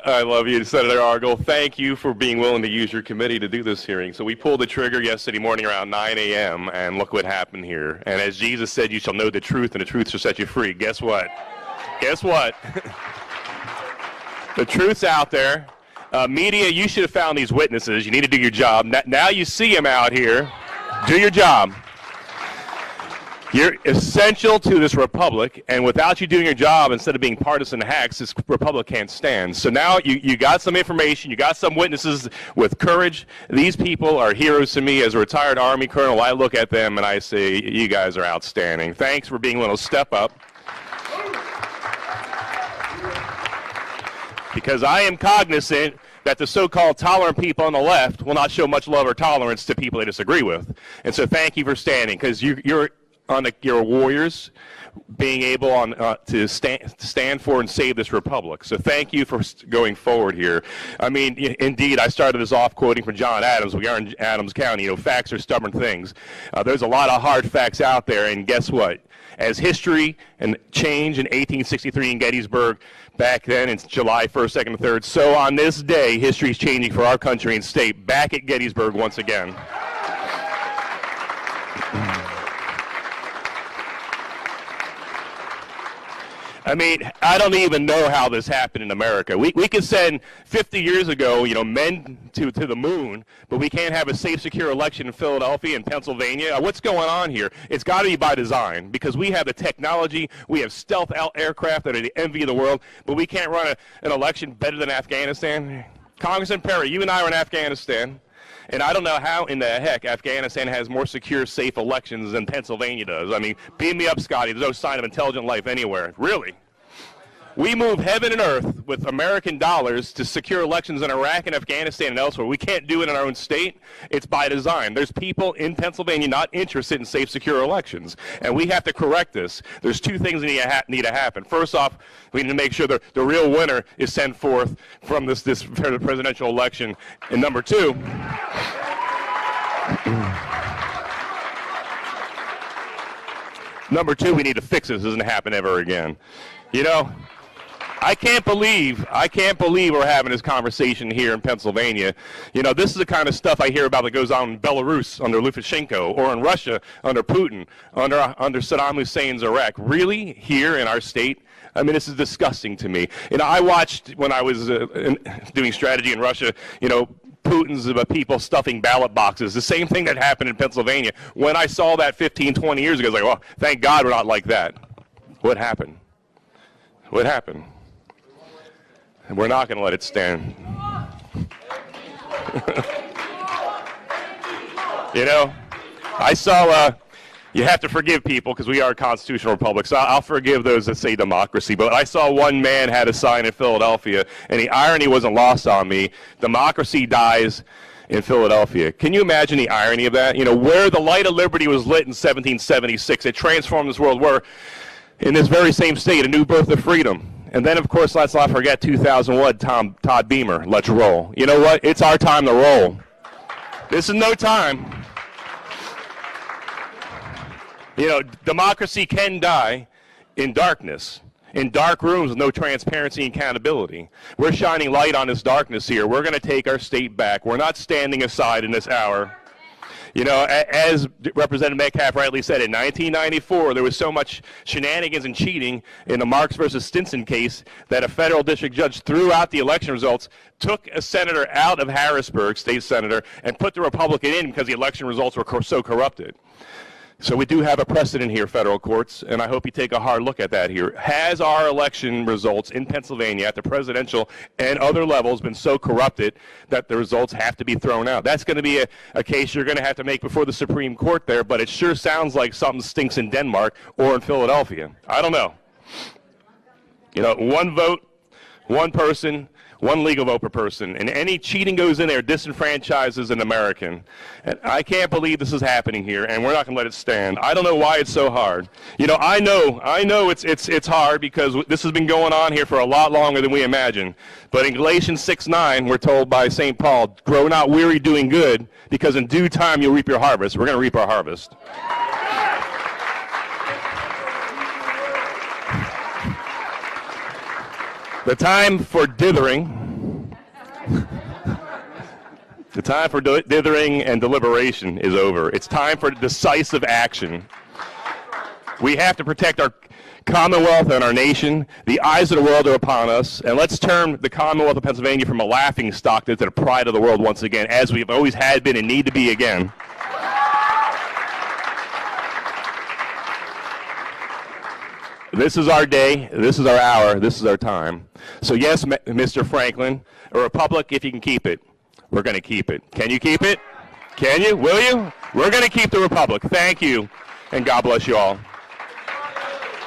I love you, Senator Argyle. Thank you for being willing to use your committee to do this hearing. So we pulled the trigger yesterday morning around 9 a.m., and look what happened here. And as Jesus said, you shall know the truth, and the truth shall set you free. Guess what? Guess what? The truth's out there. Media, you should have found these witnesses. You need to do your job. Now you see them out here. Do your job. You're essential to this republic, and without you doing your job, instead of being partisan hacks, this republic can't stand. So now you got some information, you got some witnesses with courage. These people are heroes to me. As a retired Army colonel, I look at them and I say, you guys are outstanding. Thanks for being willing to step up. Because I am cognizant that the so-called tolerant people on the left will not show much love or tolerance to people they disagree with. And so thank you for standing, because you're warriors, being able to stand for and save this republic. So thank you for going forward here. I mean, indeed, I started this off quoting from John Adams. We are in Adams County. You know, facts are stubborn things. There's a lot of hard facts out there, and guess what? As history and change in 1863 in Gettysburg, back then it's July 1st, 2nd, and 3rd, so on this day, history is changing for our country and state back at Gettysburg once again. I mean, I don't even know how this happened in America. We could send 50 years ago, you know, men to the moon, but we can't have a safe, secure election in Philadelphia and Pennsylvania. What's going on here? It's got to be by design, because we have the technology, we have stealth aircraft that are the envy of the world, but we can't run an election better than Afghanistan. Congressman Perry, you and I are in Afghanistan. And I don't know how in the heck Afghanistan has more secure, safe elections than Pennsylvania does. I mean, beam me up, Scotty. There's no sign of intelligent life anywhere. Really? We move heaven and earth with American dollars to secure elections in Iraq and Afghanistan and elsewhere. We can't do it in our own state. It's by design. There's people in Pennsylvania not interested in safe, secure elections. And we have to correct this. There's two things that need to happen. First off, we need to make sure the real winner is sent forth from this presidential election. And number two, we need to fix this. This doesn't happen ever again. You know, I can't believe we're having this conversation here in Pennsylvania. You know, this is the kind of stuff I hear about that goes on in Belarus under Lukashenko, or in Russia under Putin, under Saddam Hussein's Iraq. Really? Here in our state? I mean, this is disgusting to me. You know, I watched when I was doing strategy in Russia, you know, Putin's people stuffing ballot boxes. The same thing that happened in Pennsylvania. When I saw that 15, 20 years ago, I was like, well, thank God we're not like that. What happened? What happened? And we're not going to let it stand. You know, I saw, you have to forgive people because we are a constitutional republic, so I'll forgive those that say democracy, but I saw one man had a sign in Philadelphia, and the irony wasn't lost on me. Democracy dies in Philadelphia. Can you imagine the irony of that? You know, where the light of liberty was lit in 1776, it transformed this world. Where in this very same state, a new birth of freedom. And then, of course, let's not forget 2001, Todd Beamer, let's roll. You know what? It's our time to roll. This is no time. You know, democracy can die in darkness, in dark rooms with no transparency and accountability. We're shining light on this darkness here. We're going to take our state back. We're not standing aside in this hour. You know, as Representative Metcalf rightly said, in 1994, there was so much shenanigans and cheating in the Marks versus Stinson case that a federal district judge threw out the election results, took a senator out of Harrisburg, state senator, and put the Republican in because the election results were so corrupted. So we do have a precedent here, federal courts, and I hope you take a hard look at that here. Has our election results in Pennsylvania at the presidential and other levels been so corrupted that the results have to be thrown out? That's going to be a case you're going to have to make before the Supreme Court there, but it sure sounds like something stinks in Denmark or in Philadelphia. I don't know. You know, one vote, one person, one legal vote per person, and any cheating goes in there disenfranchises an American. And I can't believe this is happening here, and we're not going to let it stand. I don't know why it's so hard. You know, I know it's hard because this has been going on here for a lot longer than we imagine. But in Galatians 6:9, we're told by St. Paul, grow not weary doing good, because in due time you'll reap your harvest. We're going to reap our harvest. The time for dithering, the time for dithering and deliberation is over. It's time for decisive action. We have to protect our Commonwealth and our nation. The eyes of the world are upon us, and let's turn the Commonwealth of Pennsylvania from a laughing stock to the pride of the world once again, as we've always had been and need to be again. This is our day, this is our hour, this is our time. So yes, Mr. Franklin, a republic, if you can keep it, we're going to keep it. Can you keep it? Can you? Will you? We're going to keep the republic. Thank you, and God bless you all.